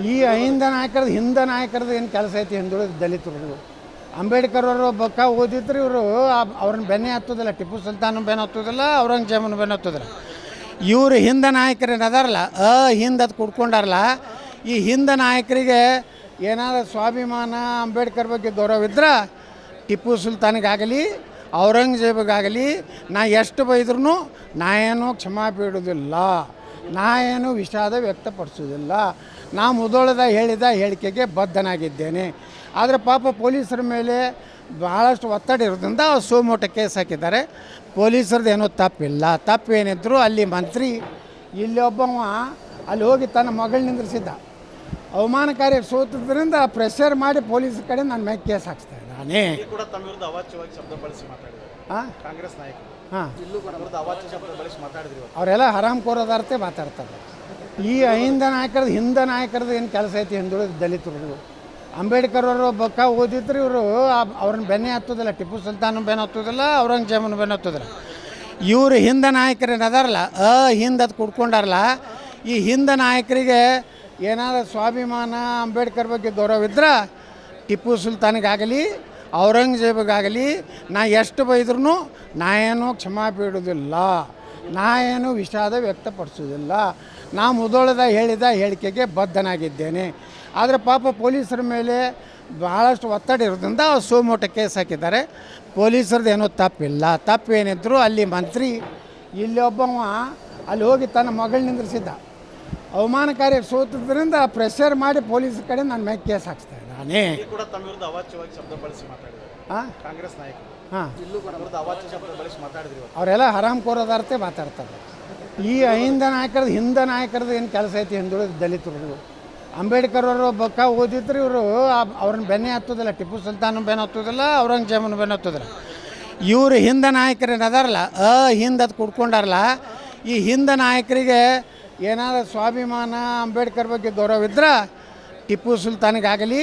ಈ ಹಿಂದ ನಾಯಕರದ್ದು ಏನು ಕೆಲಸ ಐತಿ ಹಿಂದುಳಿದ ದಲಿತರು. ಅಂಬೇಡ್ಕರ್ ಅವರು ಬಕ್ಕ ಓದಿದ್ರು ಇವರು ಅವ್ರನ್ನ ಬೆನ್ನೆ ಹತ್ತೋದಿಲ್ಲ, ಟಿಪ್ಪು ಸುಲ್ತಾನ್ ಬೆನ್ನು ಹತ್ತೋದಿಲ್ಲ, ಔರಂಗಜೇಬನ ಬೆನ್ನು ಹತ್ತೋದಿಲ್ಲ. ಇವರು ಹಿಂದ ನಾಯಕರು ಏನದಾರಲ್ಲ ಹಿಂದದು ಕುಡ್ಕೊಂಡಾರಲ್ಲ, ಈ ಹಿಂದ ನಾಯಕರಿಗೆ ಏನಾದರೂ ಸ್ವಾಭಿಮಾನ ಅಂಬೇಡ್ಕರ್ ಬಗ್ಗೆ ಗೌರವ ಇದ್ರೆ ಟಿಪ್ಪು ಸುಲ್ತಾನಿಗಾಗಲಿ ಔರಂಗಜೇಬಿಗಾಗಲಿ ನಾ ಎಷ್ಟು ಬೈದ್ರೂ ನಾ ಏನೂ ಕ್ಷಮಾ ಬೇಡುವುದಿಲ್ಲ, ನಾ ಏನು ವಿಷಾದ ವ್ಯಕ್ತಪಡಿಸೋದಿಲ್ಲ. ನಾ ಮೊದಲದ ಹೇಳಿದ ಹೇಳಿಕೆಗೆ ಬದ್ಧನಾಗಿದ್ದೇನೆ. ಆದರೆ ಪಾಪ ಪೊಲೀಸರ ಮೇಲೆ ಭಾಳಷ್ಟು ಒತ್ತಡ ಇರೋದ್ರಿಂದ ಸೋಮೋಟ ಕೇಸ್ ಹಾಕಿದ್ದಾರೆ. ಪೊಲೀಸರದ್ದು ಏನೂ ತಪ್ಪಿಲ್ಲ. ತಪ್ಪೇನಿದ್ರು ಅಲ್ಲಿ ಮಂತ್ರಿ, ಇಲ್ಲಿ ಒಬ್ಬವ ಅಲ್ಲಿ ಹೋಗಿ ತನ್ನ ಮಗಳು ನಿಂದ್ರಿಸಿದ್ದ. ಅವಮಾನಕಾರಿ ಸೋತಿದ್ದರಿಂದ ಪ್ರೆಷರ್ ಮಾಡಿ ಪೊಲೀಸರ ಕಡೆ ನನ್ನ ಮೇಲೆ ಕೇಸ್ ಹಾಕ್ಸ್ತಾ ನಾನೇ ಕೂಡ ತಮ್ಮ ವಿರುದ್ಧ ಅವಾಚ್ಯವಾಗಿ ಶಬ್ದ ಬಳಸಿ ಮಾತಾಡಿದ್ರು. ಕಾಂಗ್ರೆಸ್ ನಾಯಕರು ಇಲ್ಲೂ ಕೂಡ ವಿರುದ್ಧ ಅವಾಚ್ಯ ಶಬ್ದ ಬಳಸಿ ಮಾತಾಡಿದ್ರು. ಅವರೆಲ್ಲ ಹರಾಮ್ಕೋರದಾರ್ತೆ ಮಾತಾಡ್ತಾರೆ. ಈ ಹಿಂದ ನಾಯಕರದ್ದು ಏನು ಕೆಲಸ ಐತಿ ಹಿಂದುಳಿದ ದಲಿತರು. ಅಂಬೇಡ್ಕರ್ ಅವರು ಬಕ್ಕ ಓದಿದ್ರು ಇವರು ಅವ್ರನ್ನ ಬೆನ್ನೆ ಹತ್ತೋದಿಲ್ಲ, ಟಿಪ್ಪು ಸುಲ್ತಾನ್ ಬೆನ್ನು ಹತ್ತೋದಿಲ್ಲ, ಔರಂಗಜೇಬನ ಬೆನ್ನು ಹತ್ತೋದಿಲ್ಲ. ಇವರು ಹಿಂದ ನಾಯಕರು ಏನದಾರಲ್ಲ ಹಿಂದದು ಕುಡ್ಕೊಂಡಾರಲ್ಲ, ಈ ಹಿಂದ ನಾಯಕರಿಗೆ ಏನಾದರೂ ಸ್ವಾಭಿಮಾನ ಅಂಬೇಡ್ಕರ್ ಬಗ್ಗೆ ಗೌರವ ಇದ್ರೆ ಟಿಪ್ಪು ಸುಲ್ತಾನಿಗಾಗಲಿ ಔರಂಗಜೇಬಿಗಾಗಲಿ ನಾ ಎಷ್ಟು ಬೈದ್ರೂ ನಾ ಏನೂ ಕ್ಷಮಾ ಬೇಡುವುದಿಲ್ಲ, ನಾ ಏನು ವಿಷಾದ ವ್ಯಕ್ತಪಡಿಸೋದಿಲ್ಲ. ನಾ ಮೊದಲದ ಹೇಳಿದ ಹೇಳಿಕೆಗೆ ಬದ್ಧನಾಗಿದ್ದೇನೆ. ಆದರೆ ಪಾಪ ಪೊಲೀಸರ ಮೇಲೆ ಭಾಳಷ್ಟು ಒತ್ತಡ ಇರೋದ್ರಿಂದ ಸೋಮೋಟ ಕೇಸ್ ಹಾಕಿದ್ದಾರೆ. ಪೊಲೀಸರದ್ದು ಏನೂ ತಪ್ಪಿಲ್ಲ. ತಪ್ಪೇನಿದ್ರು ಅಲ್ಲಿ ಮಂತ್ರಿ, ಇಲ್ಲಿ ಒಬ್ಬವ ಅಲ್ಲಿ ಹೋಗಿ ತನ್ನ ಮಗಳು ನಿಂದ್ರಿಸಿದ್ದ. ಅವಮಾನಕಾರಿ ಸೋತಿದ್ದರಿಂದ ಪ್ರೆಷರ್ ಮಾಡಿ ಪೊಲೀಸರ ಕಡೆ ನನ್ನ ಮೇಲೆ ಕೇಸ್ ಹಾಕ್ಸ್ತಾರೆ ನಾನೇ ಕೂಡ ತಮ್ಮ ವಿರುದ್ಧ ಅವಾಚ್ಯವಾಗಿ ಶಬ್ದ ಬಳಸಿ ಮಾತಾಡಿದ್ರು. ಕಾಂಗ್ರೆಸ್ ನಾಯಕರು ಇಲ್ಲೂ ಕೂಡ ವಿರುದ್ಧ ಅವಾಚ್ಯ ಶಬ್ದ ಬಳಸಿ ಮಾತಾಡಿದ್ರು. ಅವರೆಲ್ಲ ಹರಾಮ್ಕೋರದಾರ್ತೆ ಮಾತಾಡ್ತಾರೆ. ಈ ಹಿಂದ ನಾಯಕರದ್ದು ಏನು ಕೆಲಸ ಐತಿ ಹಿಂದುಳಿದ ದಲಿತರು. ಅಂಬೇಡ್ಕರ್ ಅವರು ಬಕ್ಕ ಓದಿದ್ರು ಇವರು ಅವ್ರನ್ನ ಬೆನ್ನೆ ಹತ್ತೋದಿಲ್ಲ, ಟಿಪ್ಪು ಸುಲ್ತಾನ್ ಬೆನ್ನು ಹತ್ತೋದಿಲ್ಲ, ಔರಂಗಜೇಬನ ಬೆನ್ನು ಹತ್ತೋದಿಲ್ಲ. ಇವರು ಹಿಂದ ನಾಯಕರು ಏನದಾರಲ್ಲ ಹಿಂದದು ಕುಡ್ಕೊಂಡಾರಲ್ಲ, ಈ ಹಿಂದ ನಾಯಕರಿಗೆ ಏನಾದರೂ ಸ್ವಾಭಿಮಾನ ಅಂಬೇಡ್ಕರ್ ಬಗ್ಗೆ ಗೌರವ ಇದ್ರೆ ಟಿಪ್ಪು ಸುಲ್ತಾನಿಗಾಗಲಿ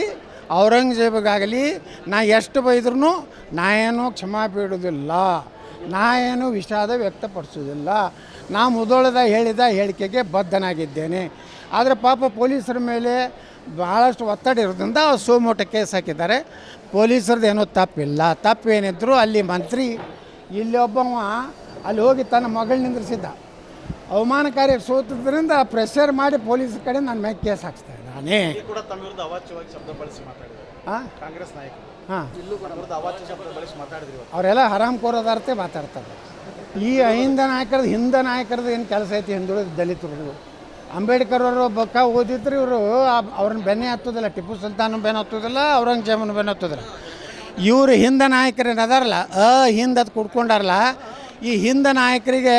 ಔರಂಗಜೇಬಿಗಾಗಲಿ ನಾ ಎಷ್ಟು ಬೈದ್ರೂ ನಾ ಏನೂ ಕ್ಷಮಾ ಬೇಡುವುದಿಲ್ಲ, ನಾ ಏನು ವಿಷಾದ ವ್ಯಕ್ತಪಡಿಸೋದಿಲ್ಲ. ನಾ ಮೊದಲದ ಹೇಳಿದ ಹೇಳಿಕೆಗೆ ಬದ್ಧನಾಗಿದ್ದೇನೆ. ಆದರೆ ಪಾಪ ಪೊಲೀಸರ ಮೇಲೆ ಭಾಳಷ್ಟು ಒತ್ತಡ ಇರೋದ್ರಿಂದ ಸೋಮೋಟ ಕೇಸ್ ಹಾಕಿದ್ದಾರೆ. ಪೊಲೀಸರದ್ದು ಏನೂ ತಪ್ಪಿಲ್ಲ. ತಪ್ಪೇನಿದ್ರು ಅಲ್ಲಿ ಮಂತ್ರಿ, ಇಲ್ಲಿ ಒಬ್ಬವ ಅಲ್ಲಿ ಹೋಗಿ ತನ್ನ ಮಗಳು ನಿಂದ್ರಿಸಿದ್ದ. ಅವಮಾನಕಾರಿ ಸೋತಿದ್ದರಿಂದ ಪ್ರೆಷರ್ ಮಾಡಿ ಪೊಲೀಸರ ಕಡೆ ನನ್ನ ಮೇಲೆ ಕೇಸ್ ಹಾಕ್ಸ್ತಾರೆ ನಾನೇ ಕೂಡ ತಮ್ಮ ವಿರುದ್ಧ ಅವಾಚ್ಯವಾಗಿ ಶಬ್ದ ಬಳಸಿ ಮಾತಾಡಿದ್ರು. ಕಾಂಗ್ರೆಸ್ ನಾಯಕರು ಇಲ್ಲೂ ಕೂಡ ವಿರುದ್ಧ ಅವಾಚ್ಯ ಶಬ್ದ ಬಳಸಿ ಮಾತಾಡಿದ್ರು. ಅವರೆಲ್ಲ ಹರಾಮ್ಕೋರದಾರ್ತೆ ಮಾತಾಡ್ತಾರೆ. ಈ ಹಿಂದ ನಾಯಕರದ್ದು ಏನು ಕೆಲಸ ಐತಿ ಹಿಂದುಳಿದ ದಲಿತರು. ಅಂಬೇಡ್ಕರ್ ಅವರು ಬಕ್ಕ ಓದಿದ್ರು ಇವರು ಅವ್ರನ್ನ ಬೆನ್ನೆ ಹತ್ತೋದಿಲ್ಲ, ಟಿಪ್ಪು ಸುಲ್ತಾನ್ ಬೆನ್ನು ಹತ್ತೋದಿಲ್ಲ, ಔರಂಗಜೇಬನ ಬೆನ್ನು ಹತ್ತೋದಿಲ್ಲ. ಇವರು ಹಿಂದ ನಾಯಕರು ಏನದಾರಲ್ಲ ಹಿಂದದು ಕುಡ್ಕೊಂಡಾರಲ್ಲ, ಈ ಹಿಂದ ನಾಯಕರಿಗೆ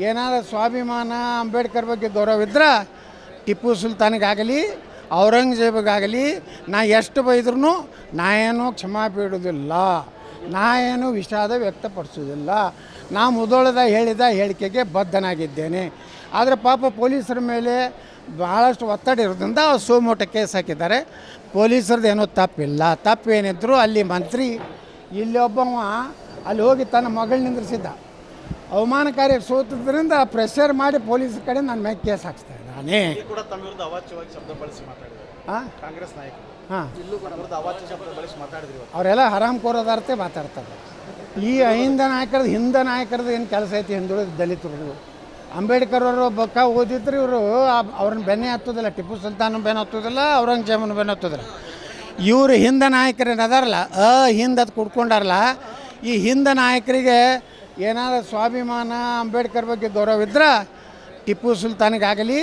ಏನಾದರೂ ಸ್ವಾಭಿಮಾನ ಅಂಬೇಡ್ಕರ್ ಬಗ್ಗೆ ಗೌರವ ಇದ್ರೆ ಟಿಪ್ಪು ಸುಲ್ತಾನಿಗಾಗಲಿ ಔರಂಗಜೇಬಿಗಾಗಲಿ ನಾ ಎಷ್ಟು ಬೈದ್ರೂ ನಾ ಏನೂ ಕ್ಷಮಾ ಬೇಡುವುದಿಲ್ಲ, ನಾ ಏನು ವಿಷಾದ ವ್ಯಕ್ತಪಡಿಸೋದಿಲ್ಲ. ನಾ ಮೊದಲದ ಹೇಳಿದ ಹೇಳಿಕೆಗೆ ಬದ್ಧನಾಗಿದ್ದೇನೆ. ಆದರೆ ಪಾಪ ಪೊಲೀಸರ ಮೇಲೆ ಭಾಳಷ್ಟು ಒತ್ತಡ ಇರೋದ್ರಿಂದ ಸೋಮೋಟ ಕೇಸ್ ಹಾಕಿದ್ದಾರೆ. ಪೊಲೀಸರದ್ದು ಏನೂ ತಪ್ಪಿಲ್ಲ. ತಪ್ಪೇನಿದ್ರು ಅಲ್ಲಿ ಮಂತ್ರಿ, ಇಲ್ಲಿ ಒಬ್ಬವ ಅಲ್ಲಿ ಹೋಗಿ ತನ್ನ ಮಗಳು ನಿಂದ್ರಿಸಿದ್ದ. ಅವಮಾನಕಾರಿ ಸೋತಿದ್ದರಿಂದ ಪ್ರೆಷರ್ ಮಾಡಿ ಪೊಲೀಸರ ಕಡೆ ನನ್ನ ಮೇಲೆ ಕೇಸ್ ಹಾಕ್ಸ್ತಾರೆ ನಾನೇ ಕೂಡ ತಮ್ಮ ವಿರುದ್ಧ ಅವಾಚ್ಯವಾಗಿ ಶಬ್ದ ಬಳಸಿ ಮಾತಾಡಿದ್ರು. ಕಾಂಗ್ರೆಸ್ ನಾಯಕರು ಇಲ್ಲೂ ಕೂಡ ವಿರುದ್ಧ ಅವಾಚ್ಯ ಶಬ್ದ ಬಳಸಿ ಮಾತಾಡಿದ್ರು. ಅವರೆಲ್ಲ ಹರಾಮ್ಕೋರದಾರ್ತೆ ಮಾತಾಡ್ತಾರೆ. ಈ ಹಿಂದ ನಾಯಕರದ್ದು ಏನು ಕೆಲಸ ಐತಿ ಹಿಂದುಳಿದ ದಲಿತರು. ಅಂಬೇಡ್ಕರ್ ಅವರು ಬಕ್ಕ ಓದಿದ್ರು ಇವರು ಅವ್ರನ್ನ ಬೆನ್ನೆ ಹತ್ತೋದಿಲ್ಲ, ಟಿಪ್ಪು ಸುಲ್ತಾನ್ ಬೆನ್ನು ಹತ್ತೋದಿಲ್ಲ, ಔರಂಗಜೇಬನ ಬೆನ್ನು ಹತ್ತೋದಿಲ್ಲ. ಇವರು ಹಿಂದ ನಾಯಕರು ಏನದಾರಲ್ಲ ಹಿಂದದು ಕುಡ್ಕೊಂಡಾರಲ್ಲ, ಈ ಹಿಂದ ನಾಯಕರಿಗೆ ಏನಾದರೂ ಸ್ವಾಭಿಮಾನ ಅಂಬೇಡ್ಕರ್ ಬಗ್ಗೆ ಗೌರವ ಇದ್ರೆ ಟಿಪ್ಪು ಸುಲ್ತಾನಿಗಾಗಲಿ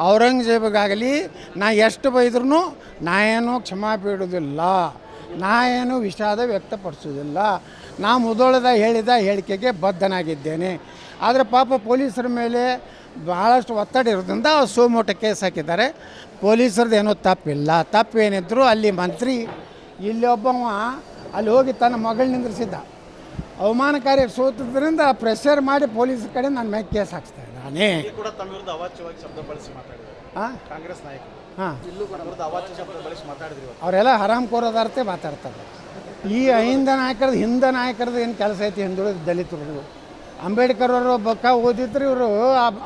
ಔರಂಗಜೇಬಿಗಾಗಲಿ ನಾ ಎಷ್ಟು ಬೈದ್ರೂ ನಾ ಏನೂ ಕ್ಷಮಾ ಬೇಡುವುದಿಲ್ಲ, ನಾ ಏನು ವಿಷಾದ ವ್ಯಕ್ತಪಡಿಸೋದಿಲ್ಲ. ನಾ ಮೊದಲದ ಹೇಳಿದ ಹೇಳಿಕೆಗೆ ಬದ್ಧನಾಗಿದ್ದೇನೆ. ಆದರೆ ಪಾಪ ಪೊಲೀಸರ ಮೇಲೆ ಭಾಳಷ್ಟು ಒತ್ತಡ ಇರೋದ್ರಿಂದ ಸೋಮೋಟ ಕೇಸ್ ಹಾಕಿದ್ದಾರೆ. ಪೊಲೀಸರದ್ದು ಏನೂ ತಪ್ಪಿಲ್ಲ. ತಪ್ಪೇನಿದ್ರು ಅಲ್ಲಿ ಮಂತ್ರಿ, ಇಲ್ಲಿ ಒಬ್ಬವ ಅಲ್ಲಿ ಹೋಗಿ ತನ್ನ ಮಗಳು ನಿಂದ್ರಿಸಿದ್ದ. ಅವಮಾನಕಾರಿ ಸೋತಿದ್ದರಿಂದ ಪ್ರೆಷರ್ ಮಾಡಿ ಪೊಲೀಸರ ಕಡೆ ನನ್ನ ಮೇಲೆ ಕೇಸ್ ಹಾಕ್ಸ್ತಾರೆ ನಾನೇ ಕೂಡ ತಮ್ಮ ವಿರುದ್ಧ ಅವಾಚ್ಯವಾಗಿ ಶಬ್ದ ಬಳಸಿ ಮಾತಾಡಿದ್ರು. ಕಾಂಗ್ರೆಸ್ ನಾಯಕರು ಇಲ್ಲೂ ಕೂಡ ವಿರುದ್ಧ ಅವಾಚ್ಯ ಶಬ್ದ ಬಳಸಿ ಮಾತಾಡಿದ್ರು. ಅವರೆಲ್ಲ ಹರಾಮ್ಕೋರದಾರ್ತೆ ಮಾತಾಡ್ತಾರೆ. ಈ ಹಿಂದ ನಾಯಕರದ್ದು ಏನು ಕೆಲಸ ಐತಿ ಹಿಂದುಳಿದ ದಲಿತರು. ಅಂಬೇಡ್ಕರ್ ಅವರು ಬಕ್ಕ ಓದಿದ್ರು ಇವರು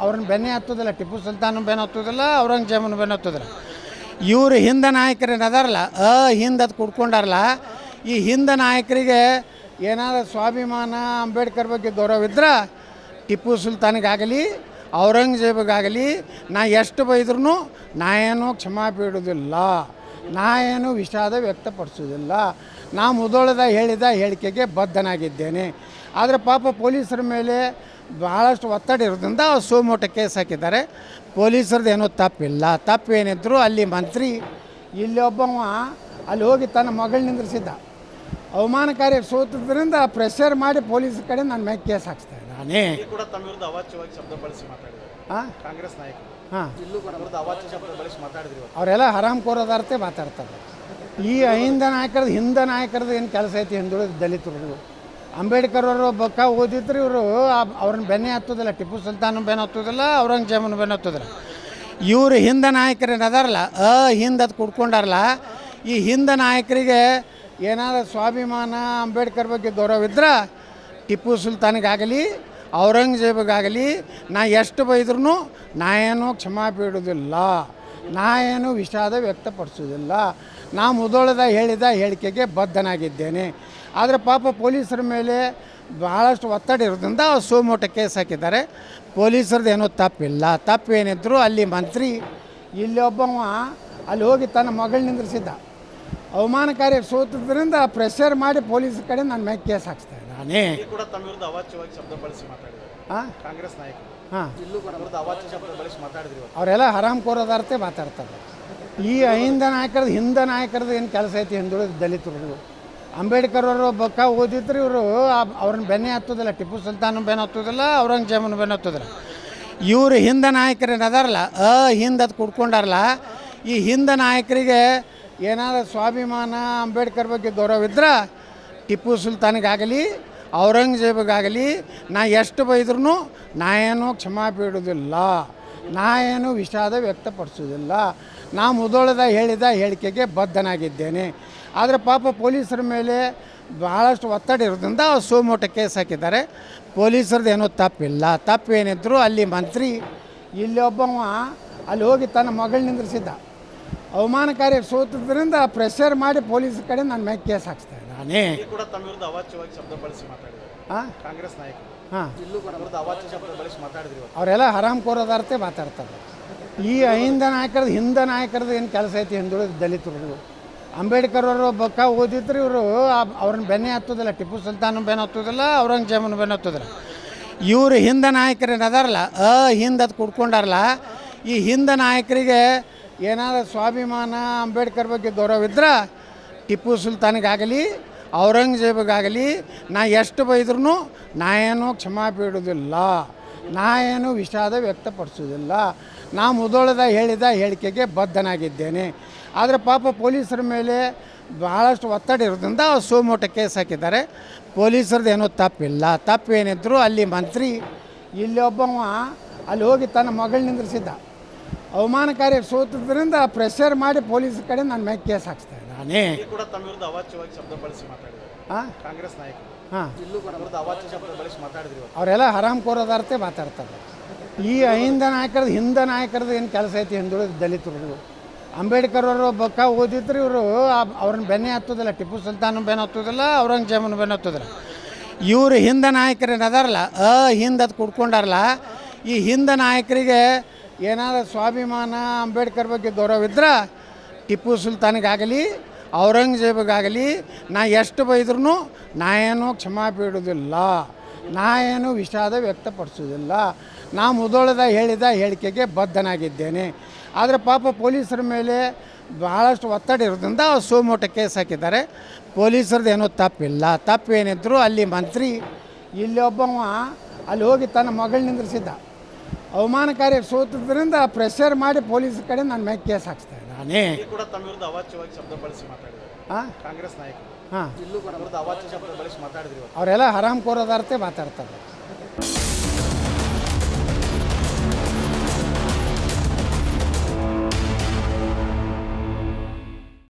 ಅವ್ರನ್ನ ಬೆನ್ನೆ ಹತ್ತೋದಿಲ್ಲ, ಟಿಪ್ಪು ಸುಲ್ತಾನ್ ಬೆನ್ನು ಹತ್ತೋದಿಲ್ಲ, ಔರಂಗಜೇಬನ ಬೆನ್ನು ಹತ್ತೋದಿಲ್ಲ. ಇವರು ಹಿಂದೆ ನಾಯಕರೇನು ಅದಾರಲ್ಲ ಹಿಂದೆ ಕುಡ್ಕೊಂಡಾರಲ್ಲ, ಈ ಹಿಂದೆ ನಾಯಕರಿಗೆ ಏನಾದರೂ ಸ್ವಾಭಿಮಾನ, ಅಂಬೇಡ್ಕರ್ ಬಗ್ಗೆ ಗೌರವ ಇದ್ರೆ ಟಿಪ್ಪು ಸುಲ್ತಾನಿಗಾಗಲಿ ಔರಂಗಜೇಬಿಗಾಗಲಿ ನಾ ಎಷ್ಟು ಬೈದ್ರೂ ನಾ ಏನೂ ಕ್ಷಮಾ ಬೇಡುವುದಿಲ್ಲ, ನಾ ಏನು ವಿಷಾದ ವ್ಯಕ್ತಪಡಿಸೋದಿಲ್ಲ. ನಾ ಮೊದಲದ ಹೇಳಿದ ಹೇಳಿಕೆಗೆ ಬದ್ಧನಾಗಿದ್ದೇನೆ. ಆದರೆ ಪಾಪ ಪೊಲೀಸರ ಮೇಲೆ ಭಾಳಷ್ಟು ಒತ್ತಡ ಇರೋದ್ರಿಂದ ಸೋಮೋಟ ಕೇಸ್ ಹಾಕಿದ್ದಾರೆ. ಪೊಲೀಸರದ್ದು ಏನೂ ತಪ್ಪಿಲ್ಲ. ತಪ್ಪೇನಿದ್ರು ಅಲ್ಲಿ ಮಂತ್ರಿ, ಇಲ್ಲಿ ಒಬ್ಬವ ಅಲ್ಲಿ ಹೋಗಿ ತನ್ನ ಮಗಳು ನಿಂದ್ರಿಸಿದ್ದ. ಅವಮಾನಕಾರಿ ಸೋತಿದ್ದರಿಂದ ಪ್ರೆಷರ್ ಮಾಡಿ ಪೊಲೀಸರ ಕಡೆ ನನ್ನ ಮೇಲೆ ಕೇಸ್ ಹಾಕ್ಸ್ತಾ ನಾನೇ ಕೂಡ ತಮ್ಮ ವಿರುದ್ಧ ಅವಾಚ್ಯವಾಗಿ ಶಬ್ದ ಬಳಸಿ ಮಾತಾಡಿದ್ದಾರೆ ಕಾಂಗ್ರೆಸ್ ನಾಯಕರು. ಇಲ್ಲೂ ಕೂಡ ವಿರುದ್ಧ ಅವಾಚ್ಯ ಶಬ್ದ ಬಳಸಿ ಮಾತಾಡಿದ್ರಿ. ಅವರೆಲ್ಲ ಹರಾಮ್ಕೋರದಾರ್ತೆ ಮಾತಾಡ್ತಾರೆ. ಈ ಹಿಂದ ನಾಯಕರದ್ದು ಏನು ಕೆಲಸ ಐತಿ ಹಿಂದುಳಿದ ದಲಿತರು. ಅಂಬೇಡ್ಕರ್ ಅವರು ಬಕ್ಕ ಓದಿದ್ರು ಇವರು ಅವ್ರನ್ನ ಬೆನ್ನೆ ಹತ್ತೋದಿಲ್ಲ, ಟಿಪ್ಪು ಸುಲ್ತಾನ ಬೆನ್ನು ಹತ್ತೋದಿಲ್ಲ, ಔರಂಗಜೇಬನ ಬೆನ್ನು ಹತ್ತೋದಿಲ್ಲ. ಇವರು ಹಿಂದೆ ನಾಯಕರೇನು ಅದಾರಲ್ಲ ಹಿಂದೆ ಕುಡ್ಕೊಂಡಾರಲ್ಲ, ಈ ಹಿಂದೆ ನಾಯಕರಿಗೆ ಏನಾದರೂ ಸ್ವಾಭಿಮಾನ, ಅಂಬೇಡ್ಕರ್ ಬಗ್ಗೆ ಗೌರವ ಇದ್ರೆ ಟಿಪ್ಪು ಸುಲ್ತಾನಿಗಾಗಲಿ ಔರಂಗಜೇಬಿಗಾಗಲಿ ನಾ ಎಷ್ಟು ಬೈದ್ರೂ ನಾ ಏನೂ ಕ್ಷಮಾ ಬೇಡುವುದಿಲ್ಲ, ನಾ ಏನು ವಿಷಾದ ವ್ಯಕ್ತಪಡಿಸೋದಿಲ್ಲ. ನಾ ಮೊದಲದ ಹೇಳಿದ ಹೇಳಿಕೆಗೆ ಬದ್ಧನಾಗಿದ್ದೇನೆ. ಆದರೆ ಪಾಪ ಪೊಲೀಸರ ಮೇಲೆ ಭಾಳಷ್ಟು ಒತ್ತಡ ಇರೋದ್ರಿಂದ ಸೋಮೋಟ ಕೇಸ್ ಹಾಕಿದ್ದಾರೆ. ಪೊಲೀಸರದ್ದು ಏನೂ ತಪ್ಪಿಲ್ಲ. ತಪ್ಪೇನಿದ್ರು ಅಲ್ಲಿ ಮಂತ್ರಿ, ಇಲ್ಲಿ ಒಬ್ಬವ ಅಲ್ಲಿ ಹೋಗಿ ತನ್ನ ಮಗಳು ನಿಂದ್ರಿಸಿದ್ದ. ಅವಮಾನಕಾರಿ ಸೋತಿದ್ದರಿಂದ ಪ್ರೆಷರ್ ಮಾಡಿ ಪೊಲೀಸರ ಕಡೆ ನನ್ನ ಮೇಲೆ ಕೇಸ್ ಹಾಕ್ಸ್ತಾರೆ ನಾನೇ ಕೂಡ ತಮ್ಮ ವಿರುದ್ಧ ಅವಾಚ್ಯವಾಗಿ ಶಬ್ದ ಬಳಸಿ ಮಾತಾಡಿದ್ದಾರೆ ಕಾಂಗ್ರೆಸ್ ನಾಯಕರು. ಇಲ್ಲೂ ಕೂಡ ವಿರುದ್ಧ ಅವಾಚ್ಯ ಶಬ್ದ ಬಳಸಿ ಮಾತಾಡಿದ್ರಿ. ಅವರೆಲ್ಲ ಹರಾಮ್ಕೋರದಾರ್ತೆ ಮಾತಾಡ್ತಾರೆ. ಈ ಹಿಂದೆ ನಾಯಕರದ್ದು ಏನು ಕೆಲಸ ಐತಿ ಹಿಂದುಳಿದ ದಲಿತರು. ಅಂಬೇಡ್ಕರ್ ಅವರು ಬಕ್ಕ ಓದಿದ್ರು ಇವರು ಅವ್ರನ್ನ ಬೆನ್ನೆ ಹತ್ತೋದಿಲ್ಲ, ಟಿಪ್ಪು ಸುಲ್ತಾನ ಬೆನ್ನು ಹತ್ತೋದಿಲ್ಲ, ಔರಂಗಜೇಬನ ಬೆನ್ನು ಹತ್ತೋದಿಲ್ಲ. ಇವರು ಹಿಂದೆ ನಾಯಕರೇನು ಅದಾರಲ್ಲ ಹಿಂದೆ ಕುಡ್ಕೊಂಡಾರಲ್ಲ, ಈ ಹಿಂದೆ ನಾಯಕರಿಗೆ ಏನಾದರೂ ಸ್ವಾಭಿಮಾನ, ಅಂಬೇಡ್ಕರ್ ಬಗ್ಗೆ ಗೌರವ ಇದ್ರೆ ಟಿಪ್ಪು ಸುಲ್ತಾನಿಗಾಗಲಿ ಔರಂಗಜೇಬಿಗಾಗಲಿ ನಾ ಎಷ್ಟು ಬೈದ್ರೂ ನಾ ಏನೂ ಕ್ಷಮಾ ಬೇಡುವುದಿಲ್ಲ, ನಾ ಏನು ವಿಷಾದ ವ್ಯಕ್ತಪಡಿಸೋದಿಲ್ಲ. ನಾ ಮೊದಲದ ಹೇಳಿದ ಹೇಳಿಕೆಗೆ ಬದ್ಧನಾಗಿದ್ದೇನೆ. ಆದರೆ ಪಾಪ ಪೊಲೀಸರ ಮೇಲೆ ಭಾಳಷ್ಟು ಒತ್ತಡ ಇರೋದ್ರಿಂದ ಸೋಮೋಟ ಕೇಸ್ ಹಾಕಿದ್ದಾರೆ. ಪೊಲೀಸರದ್ದು ಏನೂ ತಪ್ಪಿಲ್ಲ. ತಪ್ಪೇನಿದ್ರು ಅಲ್ಲಿ ಮಂತ್ರಿ, ಇಲ್ಲಿ ಒಬ್ಬವ ಅಲ್ಲಿ ಹೋಗಿ ತನ್ನ ಮಗಳು ನಿಂದ್ರಿಸಿದ್ದ. ಅವಮಾನಕಾರಿ ಸೋತಿದ್ದರಿಂದ ಪ್ರೆಷರ್ ಮಾಡಿ ಪೊಲೀಸರ ಕಡೆ ನನ್ನ ಮೇಲೆ ಕೇಸ್ ಹಾಕ್ಸ್ತಾರೆ ನಾನೇ ಕೂಡ ತಮ್ಮ ವಿರುದ್ಧ ಅವಾಚ್ಯವಾಗಿ ಶಬ್ದ ಬಳಸಿ ಮಾತಾಡಿದ್ದಾರೆ ಕಾಂಗ್ರೆಸ್ ನಾಯಕರು. ಇಲ್ಲೂ ಕೂಡ ವಿರುದ್ಧ ಅವಾಚ್ಯ ಶಬ್ದ ಬಳಸಿ ಮಾತಾಡಿದ್ರಿ. ಅವರೆಲ್ಲ ಹರಾಮ್ಕೋರದಾರ್ತೆ ಮಾತಾಡ್ತಾರೆ. ಈ ಹಿಂದೆ ನಾಯಕರದ್ದು ಏನು ಕೆಲಸ ಐತಿ ಹಿಂದುಳಿದ ದಲಿತರು. ಅಂಬೇಡ್ಕರ್ ಅವರು ಬಕ್ಕ ಓದಿದ್ರು ಇವರು ಅವ್ರನ್ನ ಬೆನ್ನೆ ಹತ್ತೋದಿಲ್ಲ, ಟಿಪ್ಪು ಸುಲ್ತಾನ ಬೆನ್ನು ಹತ್ತೋದಿಲ್ಲ, ಔರಂಗಜೇಬನ ಬೆನ್ನು ಹತ್ತೋದಿಲ್ಲ. ಇವರು ಹಿಂದೆ ನಾಯಕರೇನು ಅದಾರಲ್ಲ ಹಿಂದೆ ಕುಡ್ಕೊಂಡಾರಲ್ಲ, ಈ ಹಿಂದೆ ನಾಯಕರಿಗೆ ಏನಾದರೂ ಸ್ವಾಭಿಮಾನ, ಅಂಬೇಡ್ಕರ್ ಬಗ್ಗೆ ಗೌರವ ಇದ್ರೆ ಟಿಪ್ಪು ಸುಲ್ತಾನಿಗಾಗಲಿ ಔರಂಗಜೇಬಿಗಾಗಲಿ ನಾ ಎಷ್ಟು ಬೈದ್ರೂ ನಾ ಏನೂ ಕ್ಷಮಾ ಬೇಡುವುದಿಲ್ಲ, ನಾ ಏನು ವಿಷಾದ ವ್ಯಕ್ತಪಡಿಸೋದಿಲ್ಲ. ನಾ ಮೊದಲದ ಹೇಳಿದ ಹೇಳಿಕೆಗೆ ಬದ್ಧನಾಗಿದ್ದೇನೆ. ಆದರೆ ಪಾಪ ಪೊಲೀಸರ ಮೇಲೆ ಭಾಳಷ್ಟು ಒತ್ತಡ ಇರೋದ್ರಿಂದ ಸೋಮೋಟ ಕೇಸ್ ಹಾಕಿದ್ದಾರೆ. ಪೊಲೀಸರದ್ದು ಏನೂ ತಪ್ಪಿಲ್ಲ. ತಪ್ಪೇನಿದ್ರು ಅಲ್ಲಿ ಮಂತ್ರಿ, ಇಲ್ಲಿ ಒಬ್ಬವ ಅಲ್ಲಿ ಹೋಗಿ ತನ್ನ ಮಗಳು ನಿಂದ್ರಿಸಿದ್ದ. ಅವಮಾನಕಾರಿ ಸೋತಿದ್ದರಿಂದ ಪ್ರೆಷರ್ ಮಾಡಿ ಪೊಲೀಸರ ಕಡೆ ನನ್ನ ಮೇಲೆ ಕೇಸ್ ಹಾಕ್ಸ್ತಾರೆ ನಾನೇ ಕೂಡ ತಮ್ಮ ವಿರುದ್ಧ ಅವಾಚ್ಯವಾಗಿ ಶಬ್ದ ಬಳಸಿ ಮಾತಾಡಿದ್ದಾರೆ ಕಾಂಗ್ರೆಸ್ ನಾಯಕರು. ಇಲ್ಲೂ ಕೂಡ ವಿರುದ್ಧ ಅವಾಚ್ಯ ಶಬ್ದ ಬಳಸಿ ಮಾತಾಡಿದ್ರಿ. ಅವರೆಲ್ಲ ಹರಾಮ್ಕೋರದಾರ್ತೆ ಮಾತಾಡ್ತಾರೆ. ಈ ಹಿಂದೆ ನಾಯಕರದ್ದು ಏನು ಕೆಲಸ ಐತಿ ಹಿಂದುಳಿದ ದಲಿತರು. ಅಂಬೇಡ್ಕರ್ ಅವರು ಬಕ್ಕ ಓದಿದ್ರು ಇವರು ಅವ್ರನ್ನ ಬೆನ್ನೆ ಹತ್ತೋದಿಲ್ಲ, ಟಿಪ್ಪು ಸುಲ್ತಾನ ಬೆನ್ನು ಹತ್ತೋದಿಲ್ಲ, ಔರಂಗಜೇಬನ ಬೆನ್ನು ಹತ್ತೋದಿಲ್ಲ. ಇವರು ಹಿಂದೆ ನಾಯಕರೇನು ಅದಾರಲ್ಲ ಹಿಂದೆ ಕುಡ್ಕೊಂಡಾರಲ್ಲ, ಈ ಹಿಂದೆ ನಾಯಕರಿಗೆ ಏನಾದರೂ ಸ್ವಾಭಿಮಾನ, ಅಂಬೇಡ್ಕರ್ ಬಗ್ಗೆ ಗೌರವ ಇದ್ರೆ ಟಿಪ್ಪು ಸುಲ್ತಾನಿಗಾಗಲಿ ಔರಂಗಜೇಬಿಗಾಗಲಿ ನಾ ಎಷ್ಟು ಬೈದ್ರೂ ನಾ ಏನೂ ಕ್ಷಮಾ ಬೇಡುವುದಿಲ್ಲ, ನಾ ಏನು ವಿಷಾದ ವ್ಯಕ್ತಪಡಿಸೋದಿಲ್ಲ. ನಾ ಮೊದಲದ ಹೇಳಿದ ಹೇಳಿಕೆಗೆ ಬದ್ಧನಾಗಿದ್ದೇನೆ. ಆದರೆ ಪಾಪ ಪೊಲೀಸರ ಮೇಲೆ ಭಾಳಷ್ಟು ಒತ್ತಡ ಇರೋದ್ರಿಂದ ಸೋಮೋಟ ಕೇಸ್ ಹಾಕಿದ್ದಾರೆ. ಪೊಲೀಸರದ್ದು ಏನೂ ತಪ್ಪಿಲ್ಲ. ತಪ್ಪೇನಿದ್ರು ಅಲ್ಲಿ ಮಂತ್ರಿ, ಇಲ್ಲಿ ಒಬ್ಬವ ಅಲ್ಲಿ ಹೋಗಿ ತನ್ನ ಮಗಳು ನಿಂದ್ರಿಸಿದ್ದ. ಅವಮಾನಕಾರಿ ಸೋತಿದ್ದರಿಂದ ಪ್ರೆಷರ್ ಮಾಡಿ ಪೊಲೀಸರ ಕಡೆ ನನ್ನ ಮೇಲೆ ಕೇಸ್ ಹಾಕ್ಸ್ತಾರೆ ನಾನೇ ಕೂಡ ತಮ್ಮ ವಿರುದ್ಧ ಅವಾಚ್ಯವಾಗಿ ಶಬ್ದ ಬಳಸಿ ಮಾತಾಡಿದ್ದಾರೆ ಕಾಂಗ್ರೆಸ್ ನಾಯಕರು. ಇಲ್ಲೂ ಕೂಡ ವಿರುದ್ಧ ಅವಾಚ್ಯ ಶಬ್ದ ಬಳಸಿ ಮಾತಾಡಿದ್ರಿ. ಅವರೆಲ್ಲ ಹರಾಮ್ಕೋರದಾರ್ತೆ ಮಾತಾಡ್ತಾರೆ.